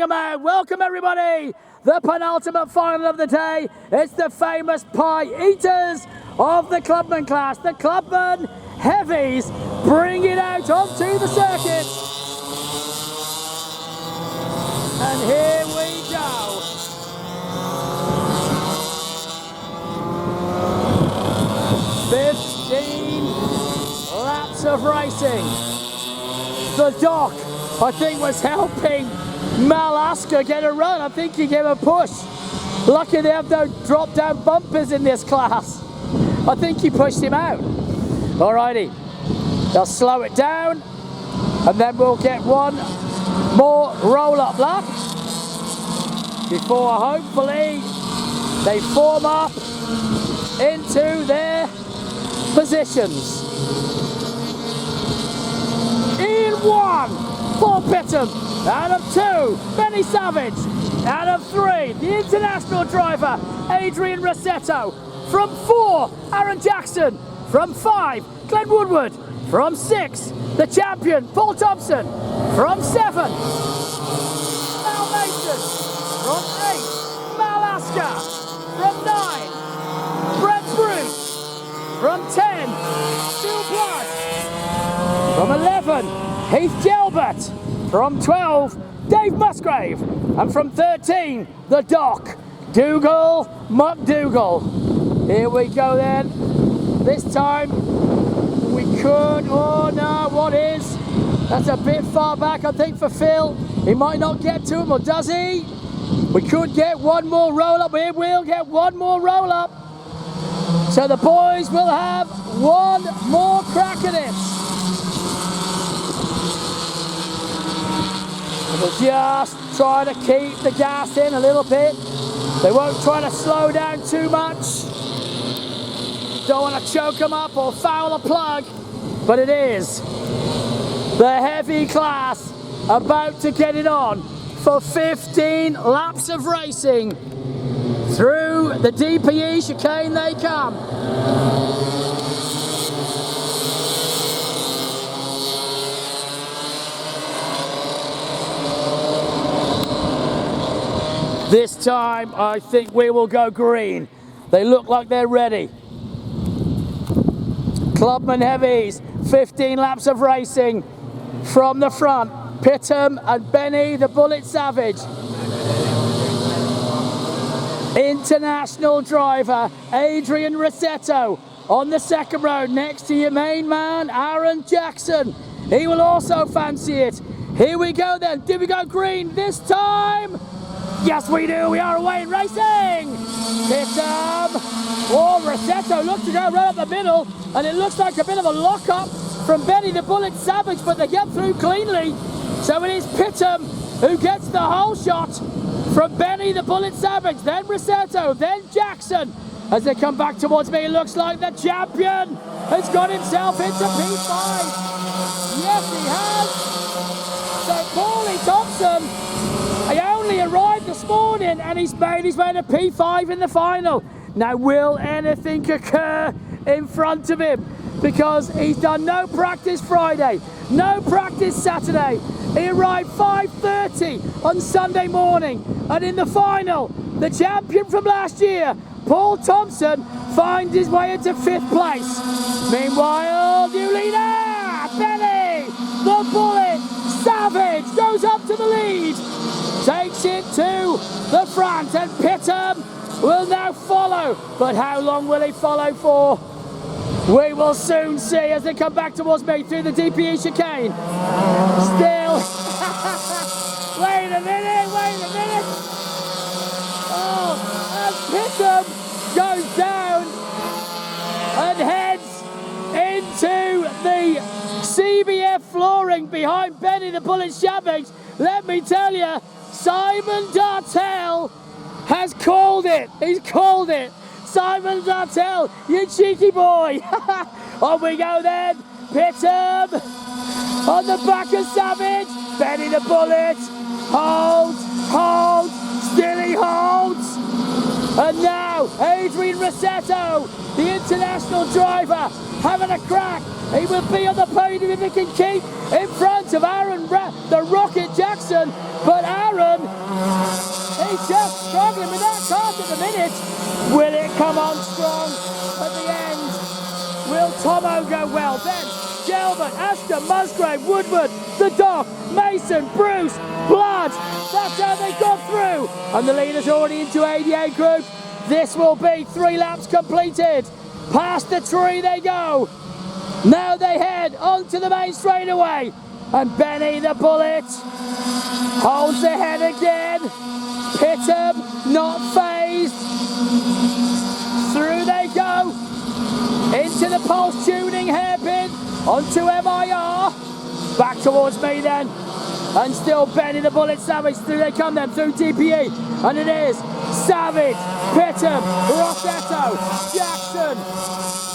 Welcome everybody, the penultimate final of the day. It's the famous pie eaters of the clubman class. The clubman heavies bring it out onto the circuit. And here we go. Laps of racing. The dock, I think, was helping Malaska get a run. I think he gave a push. Lucky they have no drop down bumpers in this class. I think he pushed him out. Alrighty, they'll slow it down and then we'll get one more roll up lap before hopefully they form up into their positions. In one for Pittham, out of two, Benny Savage, out of three, the international driver, Adrian Rossetto, from four, Aaron Jackson, from five, Glenn Woodward, from six, the champion, Paul Thompson, from seven, Mal Mason, from eight, Malaska, from nine, Brett Bruce, from 10, Stu Blood, from 11, Heath Gelbert, from 12, Dave Musgrave, and from 13, the Doc, Dougal McDougall. Here we go then. This time we could, oh no, what is? That's a bit far back, I think, for Phil. He might not get to him, or does he? We could get one more roll up. We will get one more roll up. So the boys will have one more crack at it. We'll just try to keep the gas in a little bit. They won't try to slow down too much. Don't want to choke them up or foul a plug. But it is the heavy class about to get it on for 15 laps of racing. Through the DPE chicane they come. This time, I think we will go green. They look like they're ready. Clubman heavies, 15 laps of racing from the front. Pittham and Benny the Bullet Savage. International driver, Adrian Rossetto on the second row next to your main man, Aaron Jackson. He will also fancy it. Here we go then. Did we go green this time? Yes, we do. We are away in racing. Pittham. Oh, Rossetto looks to go right up the middle, and it looks like a bit of a lock-up from Benny the Bullet Savage, but they get through cleanly. So it is Pittham who gets the whole shot from Benny the Bullet Savage, then Rossetto, then Jackson. As they come back towards me, it looks like the champion has got himself into P5. Yes, he has. So Paulie Thompson, he only arrived this morning and he's made his way to P5 in the final. Now, will anything occur in front of him? Because he's done no practice Friday, no practice Saturday. He arrived 5:30 on Sunday morning. And in the final, the champion from last year, Paul Thompson, finds his way into 5th place. Meanwhile, new leader, Benny, the Bullet Savage, goes up to the lead. Takes it to the front, and Pittham will now follow. But how long will he follow for? We will soon see as they come back towards me through the DPE chicane. Still. Wait a minute. Oh, and Pittham goes down and heads into the CBF flooring behind Benny the Bullet Savage. Let me tell you, Simon Dartell has called it. He's called it. Simon Dartell, you cheeky boy. On we go then. Pittham on the back of Savage. Benny the Bullet holds, still he holds. And now Adrian Rossetto, the international driver, having a crack. He will be on the podium if he can keep in front of Aaron the Rocket Jackson, but Aaron, he's just struggling with that cart at the minute. Will it come on strong at the end? Will Tomo go well? Then Gelbert, Ashton, Musgrave, Woodward, the Doc, Mason, Bruce, Blood. That's how they got through. And the leader's already into 88 group. This will be 3 laps completed. Past the tree they go. Now they head onto the main straightaway. And Benny the Bullet holds the head again. Pittham not phased. Through they go. Into the pulse tuning hairpin. Onto MIR. Back towards me then. And still Benny the Bullet Savage. Through they come then. Through DPE. And it is Savage, Pittham, Rossetto, Jackson.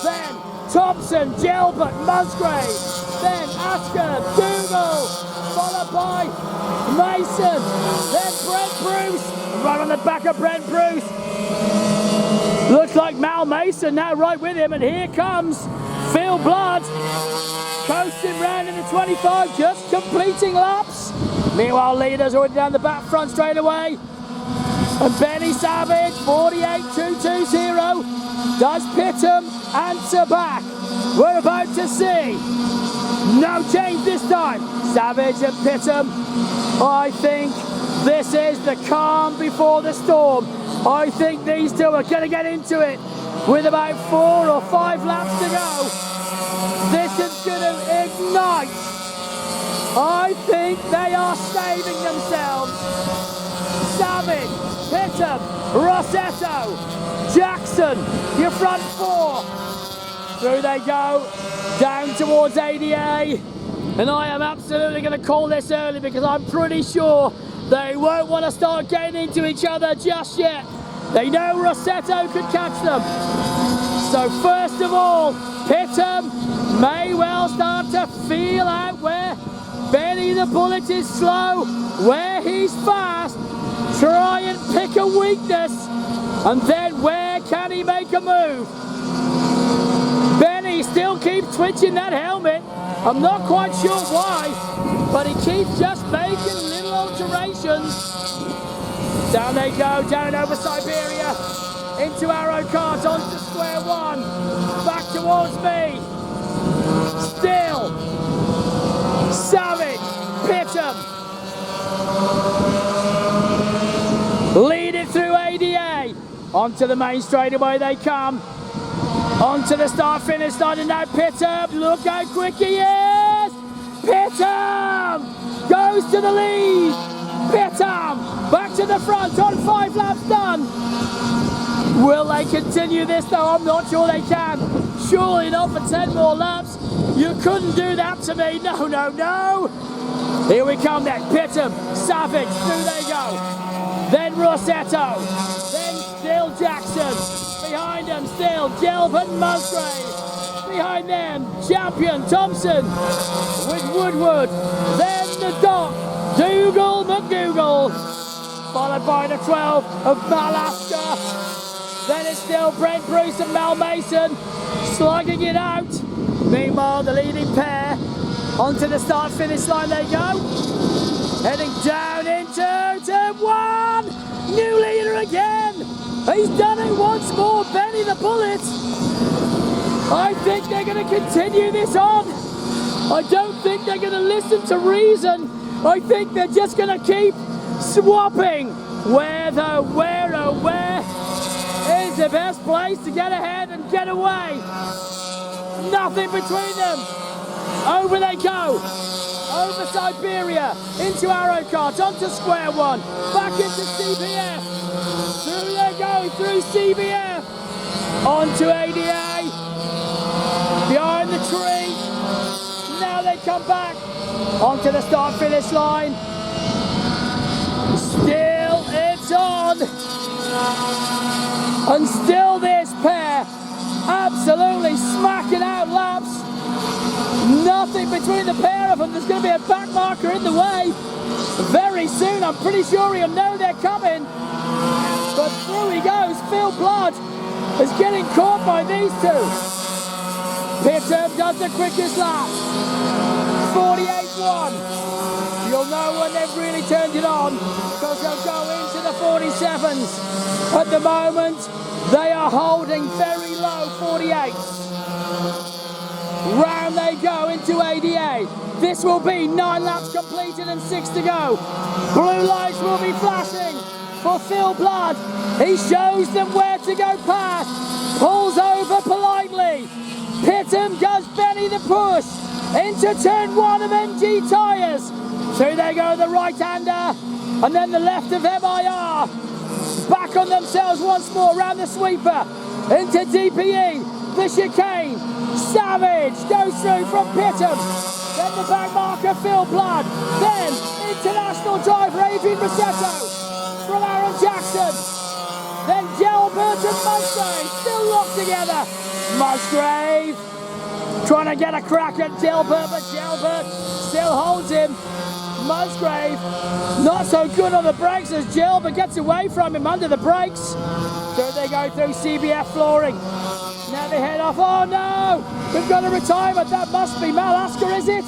Then Thompson, Gelbert, Musgrave. Then Asker, Dougal. Followed by Mason. Then Brent Bruce. Right on the back of Brent Bruce. Looks like Mal Mason now right with him. And here comes Phil Blood. Coasting round in the 25, just completing laps. Meanwhile, leaders already down the back front straight away. And Benny Savage, 48.220. Does Pittham answer back? We're about to see. No change this time. Savage and Pittham. I think this is the calm before the storm. I think these two are going to get into it with about 4 or 5 laps to go. This is going to ignite. I think they are saving themselves. Savage, Pittham, Rossetto, Jackson, your front 4. Through they go, down towards ADA. And I am absolutely going to call this early because I'm pretty sure they won't want to start getting into each other just yet. They know Rossetto could catch them. So first of all, Pittham may well start to feel out where Benny the Bullet is slow, where he's fast. Try and pick a weakness, and then where can he make a move? Benny still keeps twitching that helmet. I'm not quite sure why, but he keeps just making little alterations. Down they go, down over Siberia, into Arrow Kart, onto square one, back towards me. Still, Savage, Pittham. Lead it through ADA. Onto the main straightaway they come. Onto the start-finish line, and now Pittham. Look how quick he is. Pittham goes to the lead. Pittham back to the front on 5 laps done. Will they continue this though? I'm not sure they can. Surely not for 10 more laps. You couldn't do that to me. No, no, no. Here we come then. Pittham, Savage, through they go. Then Rossetto. Then still Jackson. Behind them still Gelbert and Musgrave. Behind them Champion Thompson with Woodward. Then the Doc, Dougal McDougal. Followed by the 12 of Malaska. Then it's still Brent Bruce and Mal Mason slugging it out. Meanwhile, the leading pair onto the start-finish line they go. Heading down into turn 1. New leader again. He's done it once more, Benny the Bullet. I think they're going to continue this on. I don't think they're going to listen to reason. I think they're just going to keep swapping. Where is the best place to get ahead and get away? Nothing between them. Over they go. Over Siberia, into Arrow Kart, onto square one, back into CBF. Through they go, through CBF. Onto ADA. Behind the tree. Now they come back. Onto the start-finish line. Still it's on. And still this pair absolutely smacking out laps. Nothing between the pair of them. There's going to be a back marker in the way very soon. I'm pretty sure he'll know they're coming. But through he goes. Phil Blood is getting caught by these two. Pittham does the quickest lap. 48.1. You'll know when they've really turned it on because they'll go into the 47s. At the moment, they are holding very low 48s. Round they go into 88. This will be 9 laps completed and 6 to go. Blue lights will be flashing for Phil Blood. He shows them where to go past. Pulls over politely. Pittam gives Benny the push into turn 1 of MG tyres. Through they go, the right-hander, and then the left of MIR. Back on themselves once more, round the sweeper, into DPE, the chicane. Savage goes through from Pittam. Then the back marker, Phil Blood. Then international driver, Adrian Rossetto from Aaron Jackson. Then Gelbert and Musgrave still locked together. Musgrave trying to get a crack at Gelbert, but Gelbert still holds him. Musgrave not so good on the brakes as Gelbert gets away from him under the brakes. So they go through CBF flooring. Now they head off. Oh no! We've got a retirement. That must be Malaska, is it?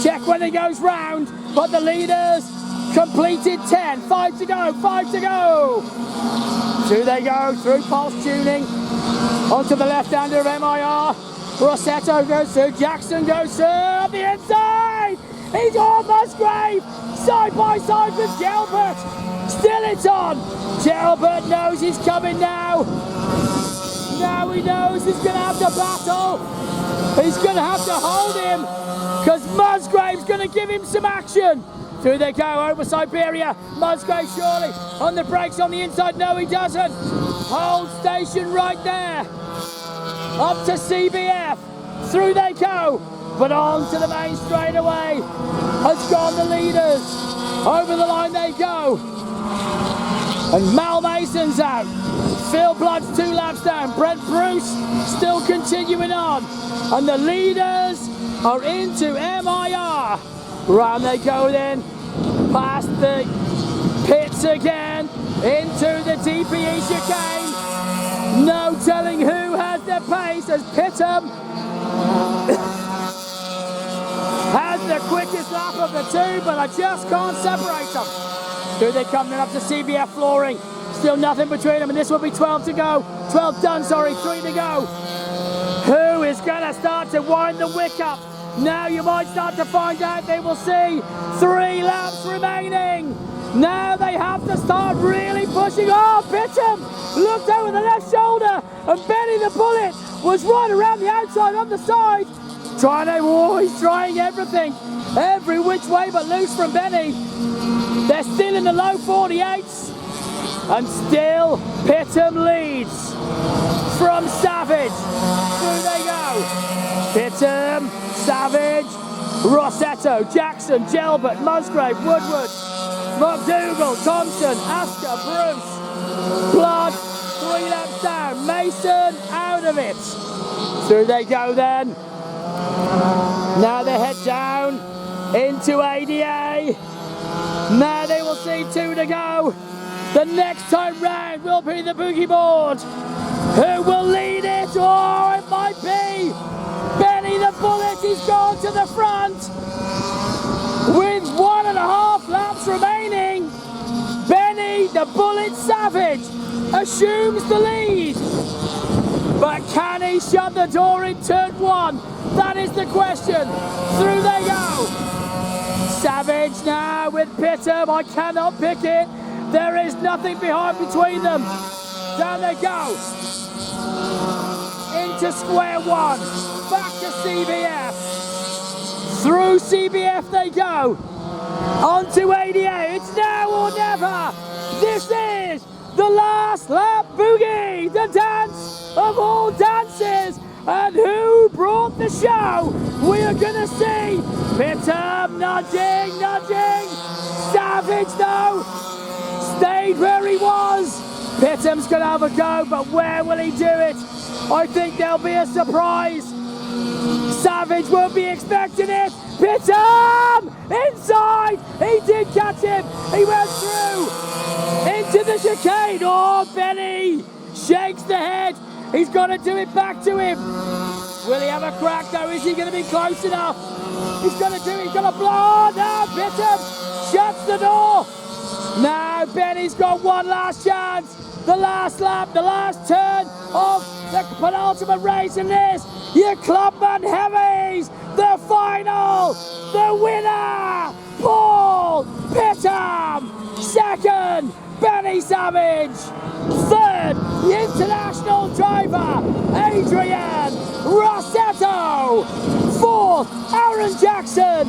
Check when he goes round. But the leaders completed 10. 5 to go. 5 to go. Through they go through pulse tuning. Onto the left-hander of MIR. Rossetto goes through. Jackson goes through on the inside. He's on Musgrave. Side by side with Gelbert. Still it's on. Gelbert knows he's coming now. Now he knows he's going to have to battle. He's going to have to hold him because Musgrave's going to give him some action. Through they go over Siberia. Musgrave surely on the brakes on the inside. No, he doesn't. Hold station right there. Up to CBF. Through they go. But on to the main straightaway. Has gone the leaders. Over the line they go. And Mal Mason's out. Phil Blood's 2 laps down. Brent Bruce still continuing on. And the leaders are into MIR. Round they go then. Past the pits again. Into the DPE chicane. No telling who has the pace as Pittam has the quickest lap of the 2, but I just can't separate them. Here they come then up to CBF flooring. Still nothing between them, and this will be 12 to go. 12 done, sorry, 3 to go. Who is going to start to wind the wick up? Now you might start to find out. They will see 3 laps remaining. Now they have to start really pushing. Oh, Pittam looked over the left shoulder, and Benny the Bullet was right around the outside on the side. He's trying everything. Every which way but loose from Benny. They're still in the low 48s. And still Pittam leads from Savage. Through they go. Pittam, Savage, Rossetto, Jackson, Gelbert, Musgrave, Woodward, McDougall, Thompson, Asker, Bruce, Blood, 3 laps down. Mason out of it. Through they go then. Now they head down into ADA. Now they will see 2 to go. The next time round will be the boogie board. Who will lead it? Oh, it might be Benny the Bullet. He's gone to the front with 1.5 laps remaining. Benny the Bullet Savage assumes the lead. But can he shut the door in turn 1? That is the question. Through they go. Savage now with Pittam. I cannot pick it. There is nothing behind between them. Down they go. Into square 1. Back to CBF. Through CBF they go. Onto 88. It's now or never. This is the last lap boogie. The dance of all dances. And who brought the show? We are going to see Pittam nudging. Savage though stayed where he was. Pittam's going to have a go, but where will he do it? I think there'll be a surprise. Savage won't be expecting it. Pittam inside. He did catch him. He went through into the chicane. Oh, Benny shakes the head. He's got to do it back to him. Will he have a crack though? Is he going to be close enough? He's going to do it. He's going to blow. No, Bishop shuts the door. Now Benny's got one last chance. The last lap, the last turn of the penultimate race in this. Your Clubman Heavies, the final, the winner, Paul Pittam. Second, Benny Savage. Third, the international driver, Adrian Rossetto. Fourth, Aaron Jackson.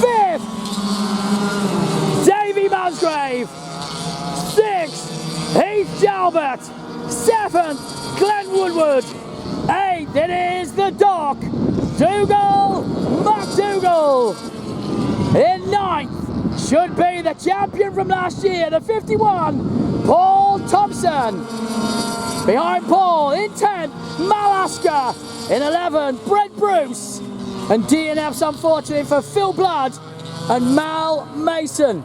Fifth, Davy Musgrave. Sixth, Heath Jalbert. Seventh, Glenn Woodward. Eighth, it is the Doc, Dougal McDougall. In ninth, should be the champion from last year, the 51, Paul Thompson. Behind Paul, in 10th, Malaska. In 11th, Brent Bruce. And DNFs, unfortunately, for Phil Blood and Mal Mason.